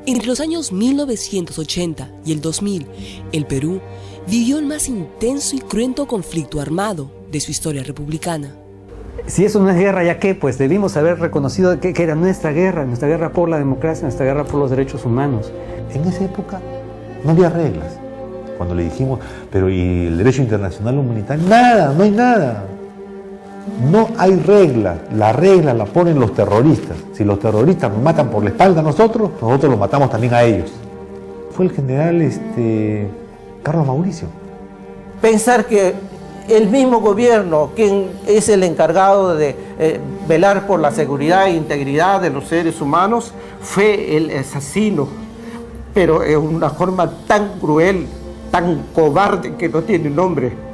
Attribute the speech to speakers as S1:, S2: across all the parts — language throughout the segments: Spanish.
S1: Entre los años 1980 y el 2000, el Perú vivió el más intenso y cruento conflicto armado de su historia republicana.
S2: Si eso no es guerra, ¿ya qué? Pues debimos haber reconocido que era nuestra guerra por la democracia, nuestra guerra por los derechos humanos.
S3: En esa época no había reglas. Cuando le dijimos, pero ¿y el derecho internacional humanitario? Nada, no hay nada. No hay regla. La regla la ponen los terroristas. Si los terroristas nos matan por la espalda a nosotros los matamos también a ellos. Fue el general Carlos Mauricio.
S4: Pensar que el mismo gobierno, quien es el encargado de velar por la seguridad e integridad de los seres humanos, fue el asesino, pero en una forma tan cruel, tan cobarde que no tiene nombre.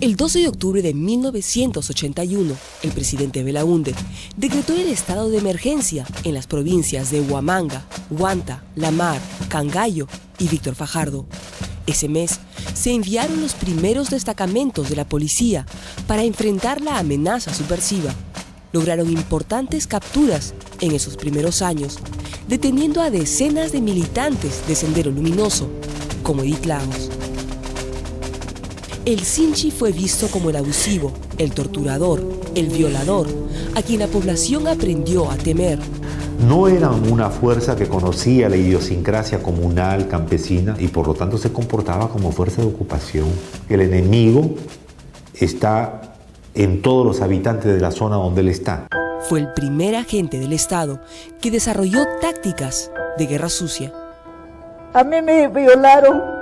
S1: El 12 de octubre de 1981, el presidente Belaúnde decretó el estado de emergencia en las provincias de Huamanga, Huanta, La Mar, Cangallo y Víctor Fajardo. Ese mes se enviaron los primeros destacamentos de la policía para enfrentar la amenaza subversiva. Lograron importantes capturas en esos primeros años, deteniendo a decenas de militantes de Sendero Luminoso, como Edith Lagos. El Sinchi fue visto como el abusivo, el torturador, el violador, a quien la población aprendió a temer.
S3: No eran una fuerza que conocía la idiosincrasia comunal, campesina, y por lo tanto se comportaba como fuerza de ocupación. El enemigo está en todos los habitantes de la zona donde él está.
S1: Fue el primer agente del Estado que desarrolló tácticas de guerra sucia.
S5: A mí me violaron.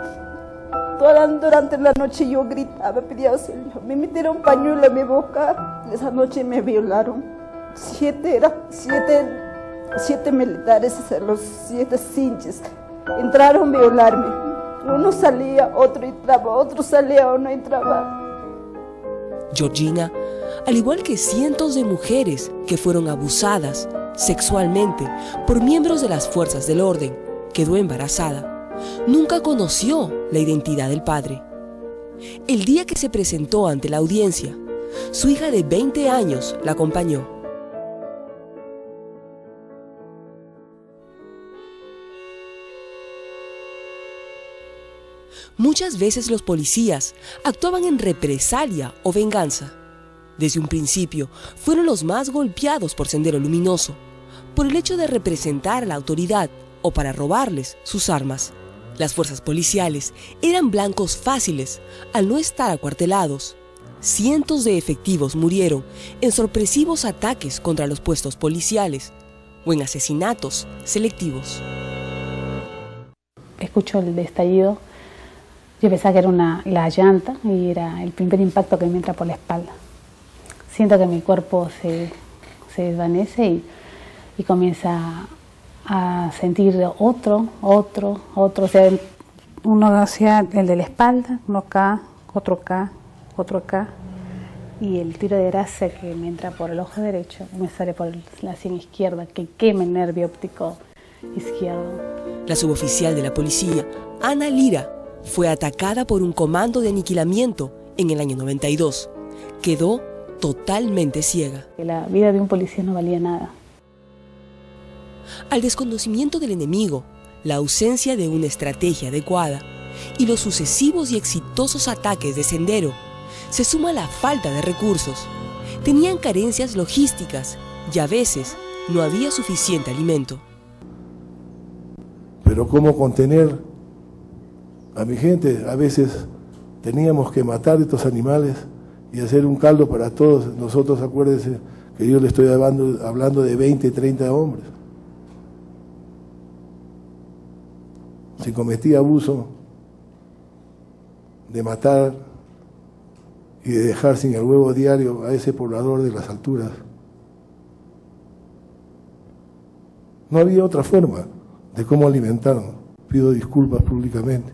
S5: Durante la noche yo gritaba, pedía auxilio. Me metieron pañuelo en mi boca. Esa noche me violaron. 7 militares, los 7 Sinchis. Entraron a violarme. Uno salía, otro entraba, otro salía, uno entraba.
S1: Georgina, al igual que cientos de mujeres que fueron abusadas sexualmente por miembros de las fuerzas del orden, quedó embarazada. Nunca conoció la identidad del padre. El día que se presentó ante la audiencia, su hija de 20 años la acompañó. Muchas veces los policías actuaban en represalia o venganza. Desde un principio fueron los más golpeados por Sendero Luminoso, por el hecho de representar a la autoridad o para robarles sus armas. Las fuerzas policiales eran blancos fáciles al no estar acuartelados. Cientos de efectivos murieron en sorpresivos ataques contra los puestos policiales o en asesinatos selectivos.
S6: Escucho el estallido. Yo pensaba que era la llanta y era el primer impacto que me entra por la espalda. Siento que mi cuerpo se desvanece y comienza a sentir otro. O sea, uno hacía el de la espalda, uno acá, otro acá. Y el tiro de grasa que me entra por el ojo derecho me sale por la sien izquierda, que quema el nervio óptico izquierdo.
S1: La suboficial de la policía, Ana Lira, fue atacada por un comando de aniquilamiento en el año 92. Quedó totalmente ciega.
S6: La vida de un policía no valía nada.
S1: Al desconocimiento del enemigo, la ausencia de una estrategia adecuada y los sucesivos y exitosos ataques de Sendero, se suma la falta de recursos. Tenían carencias logísticas y a veces no había suficiente alimento.
S7: Pero ¿cómo contener a mi gente? A veces teníamos que matar estos animales y hacer un caldo para todos. Nosotros, acuérdense que yo le estoy hablando de 20, 30 hombres. Se cometía abuso de matar y de dejar sin el huevo diario a ese poblador de las alturas. No había otra forma de cómo alimentarnos. Pido disculpas públicamente.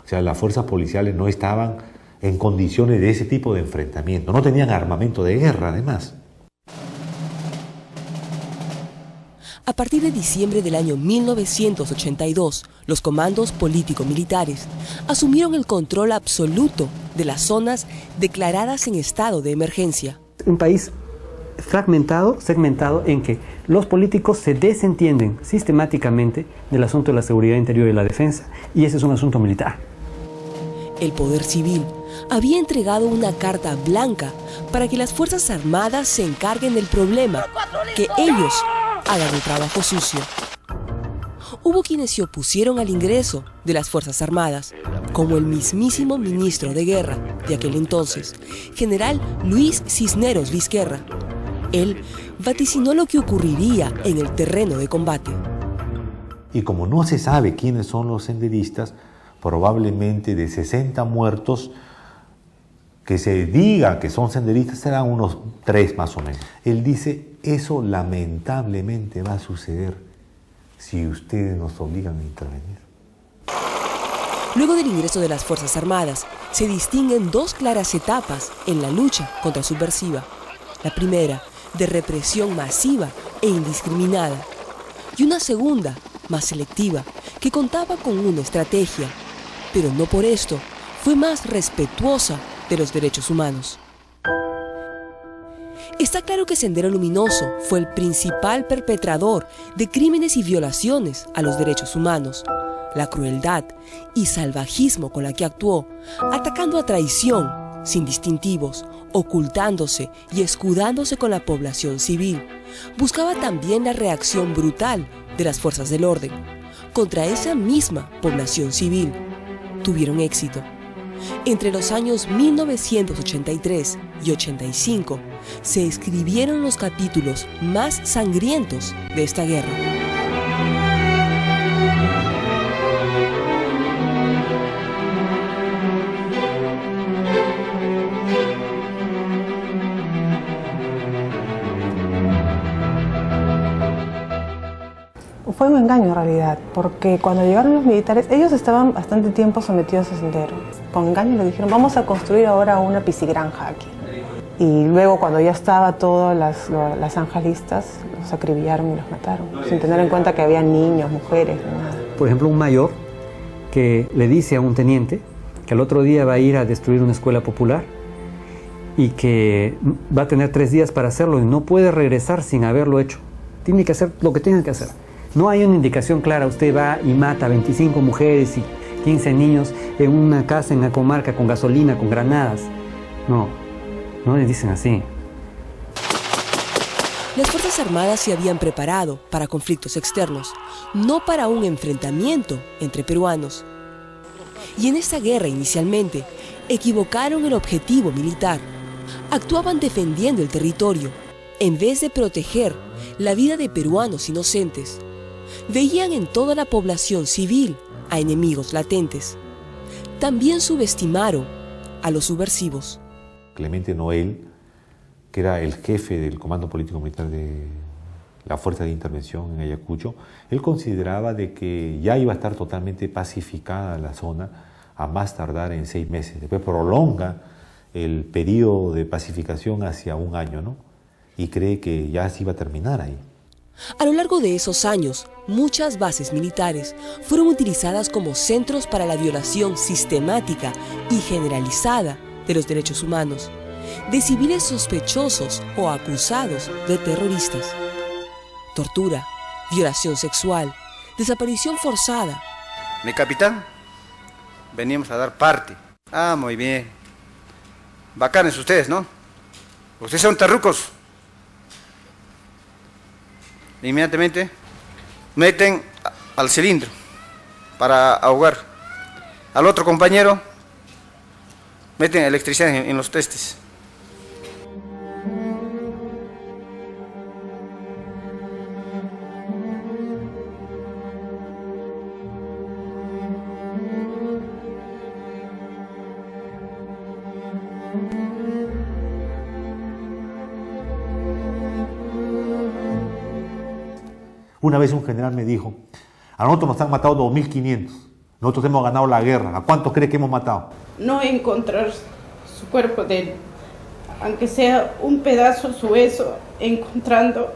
S3: O sea, las fuerzas policiales no estaban en condiciones de ese tipo de enfrentamiento. No tenían armamento de guerra, además.
S1: A partir de diciembre del año 1982, los comandos político-militares asumieron el control absoluto de las zonas declaradas en estado de emergencia.
S2: Un país fragmentado, segmentado, en que los políticos se desentienden sistemáticamente del asunto de la seguridad interior y la defensa, y ese es un asunto militar.
S1: El poder civil había entregado una carta blanca para que las Fuerzas Armadas se encarguen del problema, que ellos hagan el trabajo sucio. Hubo quienes se opusieron al ingreso de las Fuerzas Armadas, como el mismísimo ministro de Guerra de aquel entonces, general Luis Cisneros Vizquerra. Él vaticinó lo que ocurriría en el terreno de combate.
S3: Y como no se sabe quiénes son los senderistas, probablemente de 60 muertos, que se diga que son senderistas, serán unos 3 más o menos. Él dice, eso lamentablemente va a suceder si ustedes nos obligan a intervenir.
S1: Luego del ingreso de las Fuerzas Armadas, se distinguen 2 claras etapas en la lucha contra subversiva. La primera, de represión masiva e indiscriminada, y una segunda, más selectiva, que contaba con una estrategia, pero no por esto fue más respetuosa de los derechos humanos. Está claro que Sendero Luminoso fue el principal perpetrador de crímenes y violaciones a los derechos humanos. La crueldad y salvajismo con la que actuó, atacando a traición, sin distintivos, ocultándose y escudándose con la población civil, buscaba también la reacción brutal de las fuerzas del orden contra esa misma población civil. Tuvieron éxito. Entre los años 1983 y 85 se escribieron los capítulos más sangrientos de esta guerra.
S8: Fue un engaño en realidad, porque cuando llegaron los militares, ellos estaban bastante tiempo sometidos a Sendero. Con engaño le dijeron, vamos a construir ahora una piscigranja aquí. Y luego cuando ya estaba todas las zanjas listas, los acribillaron y los mataron, sin tener en cuenta que había niños, mujeres, nada.
S2: Por ejemplo, un mayor que le dice a un teniente que al otro día va a ir a destruir una escuela popular y que va a tener 3 días para hacerlo y no puede regresar sin haberlo hecho. Tiene que hacer lo que tenga que hacer. No hay una indicación clara, usted va y mata a 25 mujeres y 15 niños en una casa en la comarca con gasolina, con granadas. No les dicen así.
S1: Las Fuerzas Armadas se habían preparado para conflictos externos, no para un enfrentamiento entre peruanos. Y en esta guerra inicialmente equivocaron el objetivo militar. Actuaban defendiendo el territorio, en vez de proteger la vida de peruanos inocentes. Veían en toda la población civil a enemigos latentes. También subestimaron a los subversivos.
S3: Clemente Noel, que era el jefe del Comando Político Militar de la Fuerza de Intervención en Ayacucho, él consideraba de que ya iba a estar totalmente pacificada la zona a más tardar en 6 meses. Después prolonga el periodo de pacificación hacia 1 año, ¿no? Y cree que ya se iba a terminar ahí.
S1: A lo largo de esos años, muchas bases militares fueron utilizadas como centros para la violación sistemática y generalizada de los derechos humanos, de civiles sospechosos o acusados de terroristas. Tortura, violación sexual, desaparición forzada.
S9: Mi capitán, venimos a dar parte. Ah, muy bien. Bacanes ustedes, ¿no? Ustedes son terrucos. Inmediatamente meten al cilindro para ahogar. Al otro compañero meten electricidad en los testes.
S3: Una vez un general me dijo, a nosotros nos han matado 2.500, nosotros hemos ganado la guerra, ¿a cuántos cree que hemos matado?
S5: No encontrar su cuerpo de él, aunque sea un pedazo de su hueso, enterrando,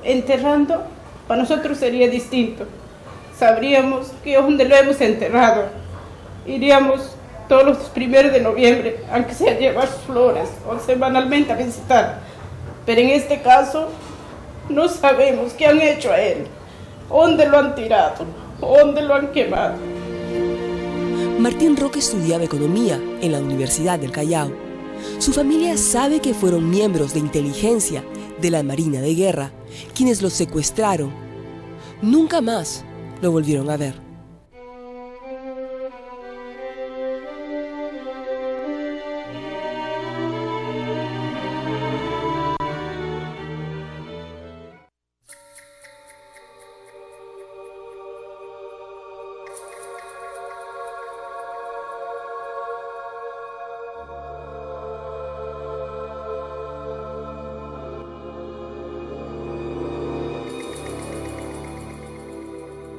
S10: para nosotros sería distinto. Sabríamos que donde lo hemos enterrado, iríamos todos los 1 de noviembre, aunque sea a llevar flores o semanalmente a visitar. Pero en este caso, no sabemos qué han hecho a él, dónde lo han tirado, dónde lo han quemado.
S1: Martín Roque estudiaba economía en la Universidad del Callao. Su familia sabe que fueron miembros de inteligencia de la Marina de Guerra quienes lo secuestraron. Nunca más lo volvieron a ver.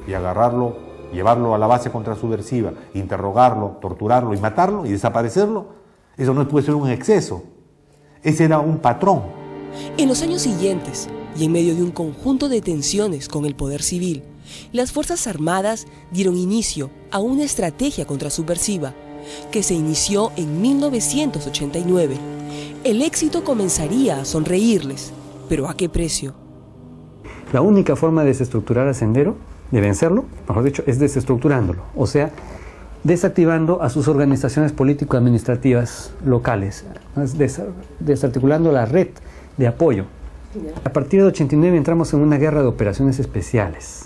S3: Y agarrarlo, llevarlo a la base contrasubversiva, interrogarlo, torturarlo y matarlo y desaparecerlo, eso no puede ser un exceso. Ese era un patrón.
S1: En los años siguientes, y en medio de un conjunto de tensiones con el poder civil, las Fuerzas Armadas dieron inicio a una estrategia contrasubversiva que se inició en 1989. El éxito comenzaría a sonreírles, pero ¿a qué precio?
S2: La única forma de desestructurar a Sendero, de vencerlo, mejor dicho, es desestructurándolo, o sea, desactivando a sus organizaciones político-administrativas locales, desarticulando la red de apoyo. A partir de 89 entramos en una guerra de operaciones especiales.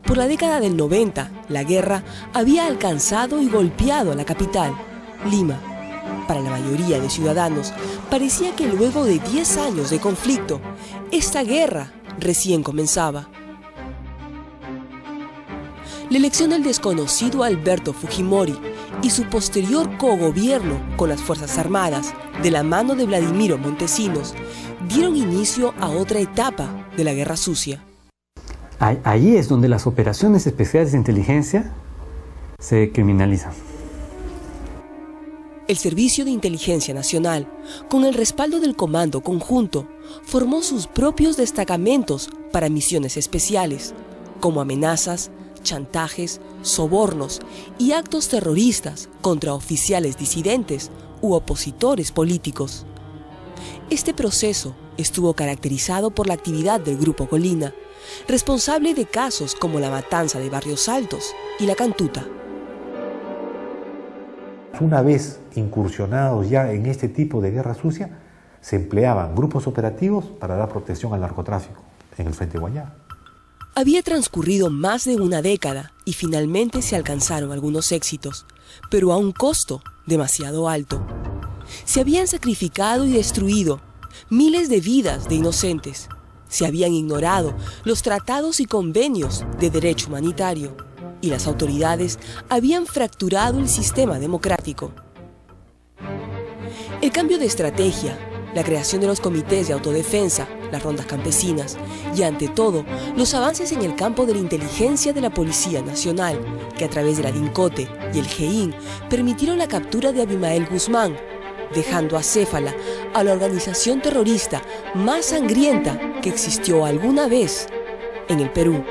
S1: Por la década del 90, la guerra había alcanzado y golpeado a la capital, Lima. Para la mayoría de ciudadanos, parecía que luego de 10 años de conflicto, esta guerra recién comenzaba. La elección del desconocido Alberto Fujimori y su posterior cogobierno con las Fuerzas Armadas, de la mano de Vladimiro Montesinos, dieron inicio a otra etapa de la Guerra Sucia.
S2: Allí es donde las operaciones especiales de inteligencia se criminalizan.
S1: El Servicio de Inteligencia Nacional, con el respaldo del Comando Conjunto, formó sus propios destacamentos para misiones especiales, como amenazas, chantajes, sobornos y actos terroristas contra oficiales disidentes u opositores políticos. Este proceso estuvo caracterizado por la actividad del Grupo Colina, responsable de casos como la matanza de Barrios Altos y la Cantuta.
S3: Una vez incursionados ya en este tipo de guerra sucia, se empleaban grupos operativos para dar protección al narcotráfico en el Frente Guayá.
S1: Había transcurrido más de una década y finalmente se alcanzaron algunos éxitos, pero a un costo demasiado alto. Se habían sacrificado y destruido miles de vidas de inocentes. Se habían ignorado los tratados y convenios de derecho humanitario y las autoridades habían fracturado el sistema democrático. El cambio de estrategia, la creación de los comités de autodefensa, las rondas campesinas y, ante todo, los avances en el campo de la inteligencia de la Policía Nacional, que a través de la DINCOTE y el GEIN permitieron la captura de Abimael Guzmán, dejando acéfala a la organización terrorista más sangrienta que existió alguna vez en el Perú.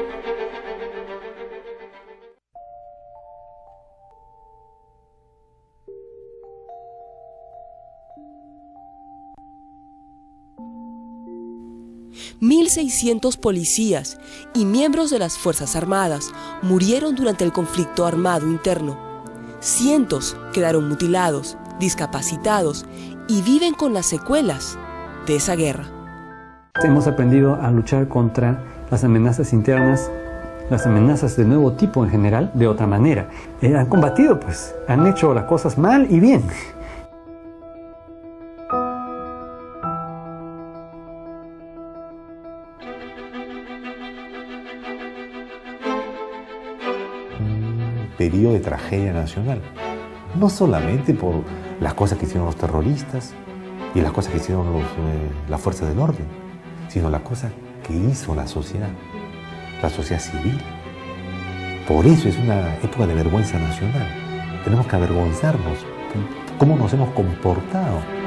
S1: $1,600 policías y miembros de las Fuerzas Armadas murieron durante el conflicto armado interno. Cientos quedaron mutilados, discapacitados y viven con las secuelas de esa guerra.
S2: Hemos aprendido a luchar contra las amenazas internas, las amenazas de nuevo tipo en general, de otra manera. Han combatido, pues, han hecho las cosas mal y bien.
S3: Periodo de tragedia nacional, no solamente por las cosas que hicieron los terroristas y las cosas que hicieron las fuerzas del orden, sino la cosa que hizo la sociedad civil. Por eso es una época de vergüenza nacional. Tenemos que avergonzarnos cómo nos hemos comportado.